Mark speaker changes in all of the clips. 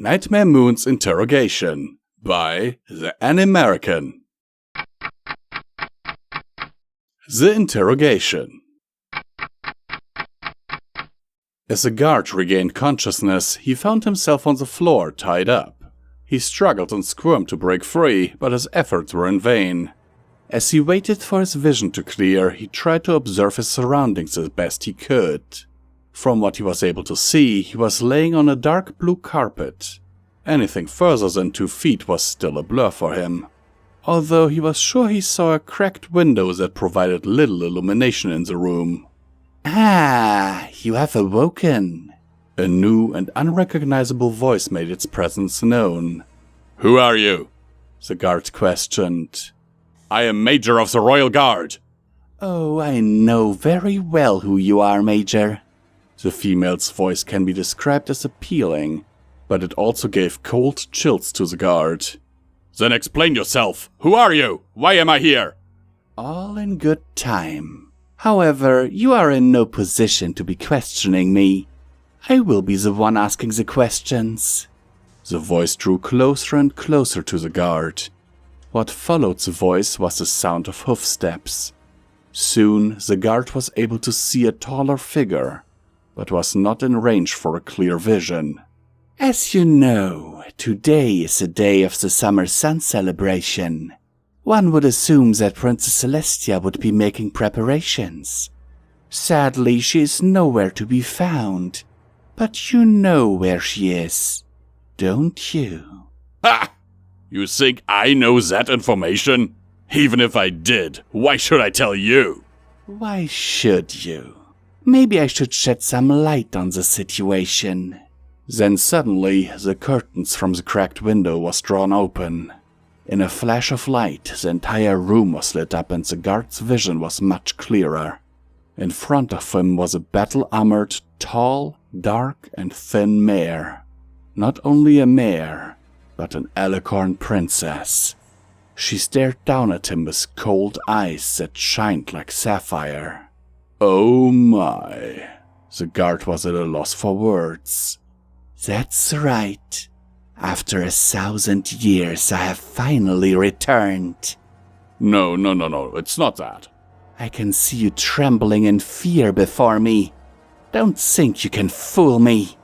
Speaker 1: Nightmare Moon's Interrogation by TheAnimerican. The Interrogation. As the guard regained consciousness, he found himself on the floor, tied up. He struggled and squirmed to break free, but his efforts were in vain. As he waited for his vision to clear, he tried to observe his surroundings as best he could. From what he was able to see, he was laying on a dark blue carpet. Anything further than 2 feet was still a blur for him, although he was sure he saw a cracked window that provided little illumination in the room.
Speaker 2: "Ah, you have awoken."
Speaker 1: A new and unrecognizable voice made its presence known. "Who are you?" the guard questioned. "I am Major of the Royal Guard."
Speaker 2: "Oh, I know very well who you are, Major."
Speaker 1: The female's voice can be described as appealing, but it also gave cold chills to the guard. "Then explain yourself. Who are you? Why am I here?"
Speaker 2: "All in good time. However, you are in no position to be questioning me. I will be the one asking the questions."
Speaker 1: The voice drew closer and closer to the guard. What followed the voice was the sound of hoofsteps. Soon, the guard was able to see a taller figure, but was not in range for a clear vision.
Speaker 2: "As you know, today is the day of the summer sun celebration. One would assume that Princess Celestia would be making preparations. Sadly, she is nowhere to be found. But you know where she is, don't you?"
Speaker 1: Ha! You think I know that information? Even if I did, why should I tell you?
Speaker 2: "Why should you? Maybe I should shed some light on the situation."
Speaker 1: Then suddenly, the curtains from the cracked window was drawn open. In a flash of light, the entire room was lit up and the guard's vision was much clearer. In front of him was a battle-armored, tall, dark, and thin mare. Not only a mare, but an alicorn princess. She stared down at him with cold eyes that shined like sapphire. Oh my! The guard was at a loss for words.
Speaker 2: "That's right. After 1,000 years, I have finally returned."
Speaker 1: No, it's not that.
Speaker 2: "I can see you trembling in fear before me. Don't think you can fool me."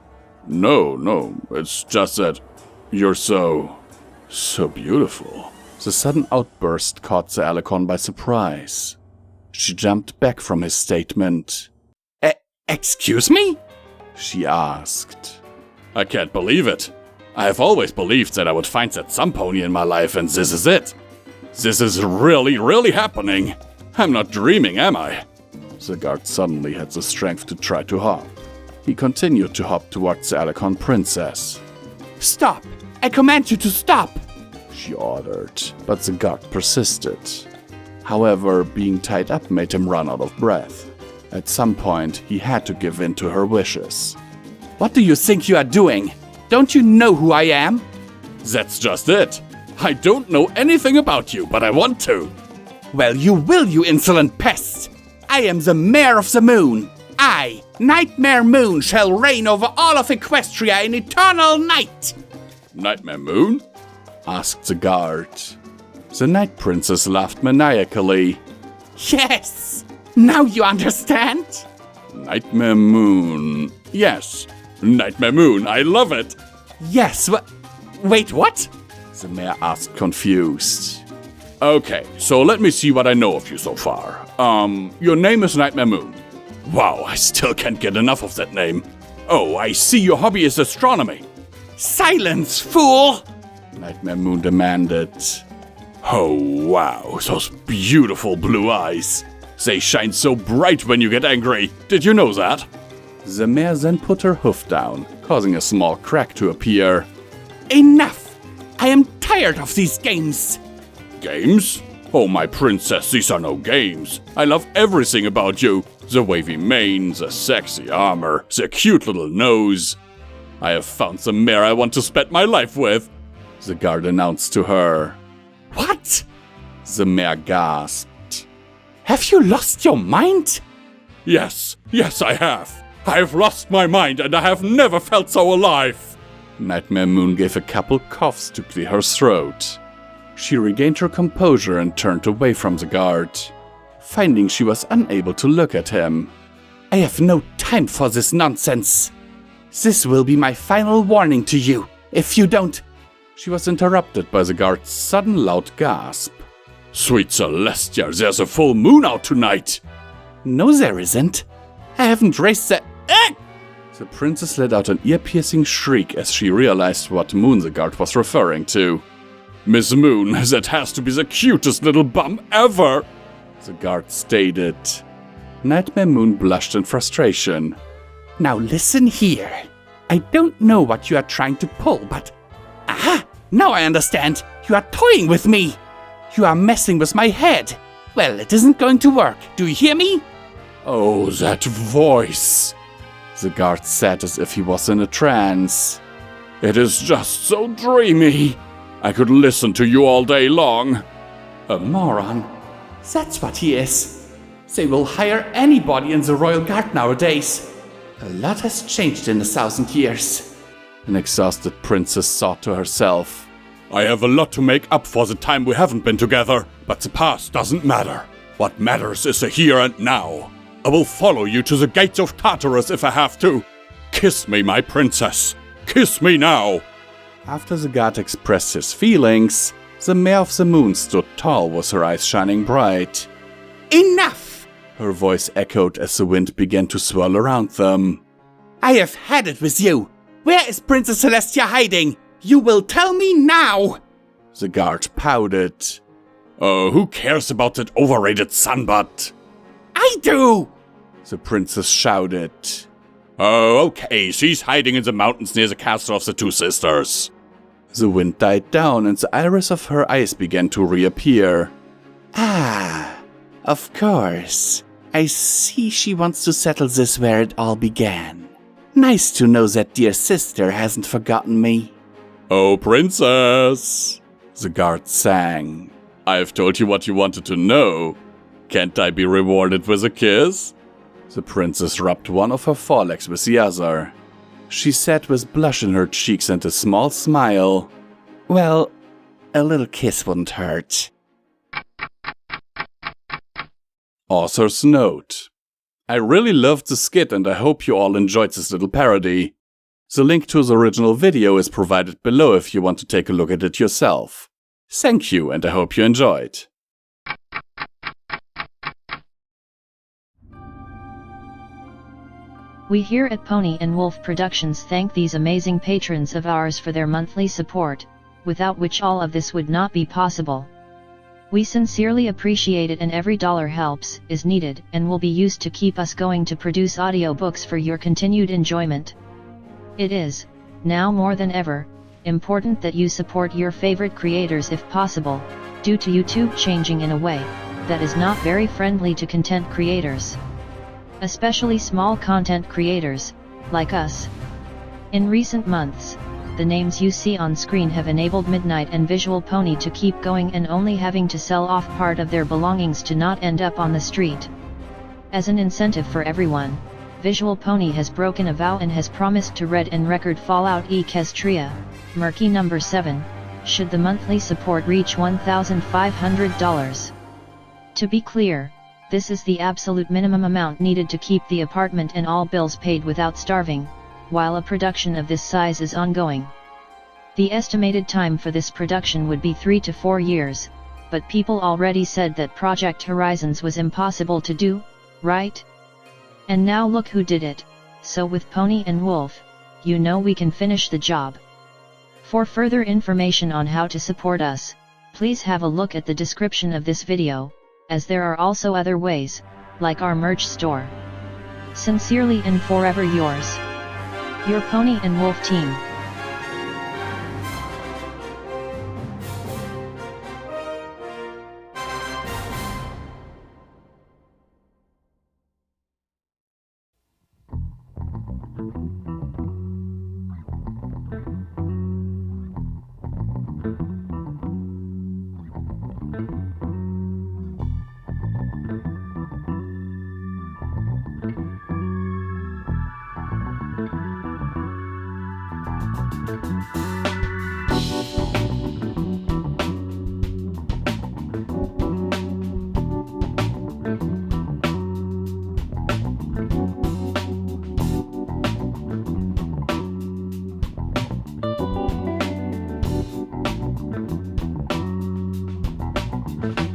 Speaker 1: No, it's just that you're so beautiful." The sudden outburst caught the alicorn by surprise. She jumped back from his statement.
Speaker 2: Excuse me?"
Speaker 1: she asked. "I can't believe it. I have always believed that I would find that some pony in my life, and this is it. This is really happening. I'm not dreaming, am I?" The guard suddenly had the strength to try to hop. He continued to hop towards the alicorn princess.
Speaker 2: "Stop! I command you to stop!"
Speaker 1: she ordered, but the guard persisted. However, being tied up made him run out of breath. At some point, he had to give in to her wishes.
Speaker 2: "What do you think you are doing? Don't you know who I am?"
Speaker 1: "That's just it. I don't know anything about you, but I want to."
Speaker 2: "Well, you will, you insolent pest! I am the Mayor of the Moon. I, Nightmare Moon, shall reign over all of Equestria in eternal night."
Speaker 1: "Nightmare Moon?" asked the guard. The Night Princess laughed maniacally.
Speaker 2: "Yes! Now you understand?"
Speaker 1: "Nightmare Moon. Yes, Nightmare Moon. I love it."
Speaker 2: "Yes, wait, what?"
Speaker 1: the mayor asked, confused. "Okay, so let me see what I know of you so far. Your name is Nightmare Moon. Wow, I still can't get enough of that name. Oh, I see your hobby is astronomy."
Speaker 2: "Silence, fool!"
Speaker 1: Nightmare Moon demanded. "Oh, wow, those beautiful blue eyes. They shine so bright when you get angry. Did you know that?" The mare then put her hoof down, causing a small crack to appear.
Speaker 2: "Enough! I am tired of these games."
Speaker 1: "Games? Oh, my princess, these are no games. I love everything about you. The wavy mane, the sexy armor, the cute little nose. I have found the mare I want to spend my life with," the guard announced to her.
Speaker 2: "What?"
Speaker 1: the mare gasped.
Speaker 2: "Have you lost your mind?"
Speaker 1: Yes, I have. I have lost my mind and I have never felt so alive." Nightmare Moon gave a couple coughs to clear her throat. She regained her composure and turned away from the guard, finding she was unable to look at him.
Speaker 2: I have no time for this nonsense. This will be my final warning to you. If you don't...
Speaker 1: She was interrupted by the guard's sudden loud gasp. Sweet Celestia, there's a full moon out tonight!
Speaker 2: No, there isn't. I haven't raised the... Ah!
Speaker 1: The princess let out an ear-piercing shriek as she realized what moon the guard was referring to. Miss Moon, that has to be the cutest little bum ever! The guard stated. Nightmare Moon blushed in frustration.
Speaker 2: Now listen here. I don't know what you are trying to pull, but... Aha! Now I understand. You are toying with me. You are messing with my head. Well, it isn't going to work. Do you hear me?
Speaker 1: Oh, that voice! The guard said as if he was in a trance. It is just so dreamy. I could listen to you all day long.
Speaker 2: A moron. That's what he is. They will hire anybody in the Royal Guard nowadays. A lot has changed in 1,000 years.
Speaker 1: An exhausted princess thought to herself. I have a lot to make up for the time we haven't been together, but the past doesn't matter. What matters is the here and now. I will follow you to the gates of Tartarus if I have to. Kiss me, my princess. Kiss me now. After the god expressed his feelings, the Mare of the Moon stood tall with her eyes shining bright.
Speaker 2: Enough!
Speaker 1: Her voice echoed as the wind began to swirl around them.
Speaker 2: I have had it with you. Where is Princess Celestia hiding? You will tell me now!
Speaker 1: The guard pouted. Oh, who cares about that overrated sunbutt?
Speaker 2: I do!
Speaker 1: The princess shouted. Oh, okay, she's hiding in the mountains near the castle of the two sisters. The wind died down and the iris of her eyes began to reappear.
Speaker 2: Ah, of course. I see she wants to settle this where it all began. Nice to know that dear sister hasn't forgotten me.
Speaker 1: Oh, princess, the guard sang. I've told you what you wanted to know. Can't I be rewarded with a kiss? The princess rubbed one of her forelegs with the other. She sat with blush in her cheeks and a small smile.
Speaker 2: Well, a little kiss wouldn't hurt.
Speaker 1: Author's note. I really loved the skit and I hope you all enjoyed this little parody. The link to the original video is provided below if you want to take a look at it yourself. Thank you and I hope you enjoyed.
Speaker 3: We here at Pony&Wolf Productions thank these amazing patrons of ours for their monthly support, without which all of this would not be possible. We sincerely appreciate it and every dollar helps, is needed, and will be used to keep us going to produce audiobooks for your continued enjoyment. It is, now more than ever, important that you support your favorite creators if possible, due to YouTube changing in a way that is not very friendly to content creators. Especially small content creators, like us. In recent months, the names you see on screen have enabled Midnight and Visual Pony to keep going and only having to sell off part of their belongings to not end up on the street. As an incentive for everyone, Visual Pony has broken a vow and has promised to read and record Fallout Equestria, Murky number 7, should the monthly support reach $1,500. To be clear, this is the absolute minimum amount needed to keep the apartment and all bills paid without starving, while a production of this size is ongoing. The estimated time for this production would be 3 to 4 years, but people already said that Project Horizons was impossible to do, right? And now look who did it, so with Pony&Wolf, you know we can finish the job. For further information on how to support us, please have a look at the description of this video, as there are also other ways, like our merch store. Sincerely and forever yours, your Pony&Wolf team. Bye.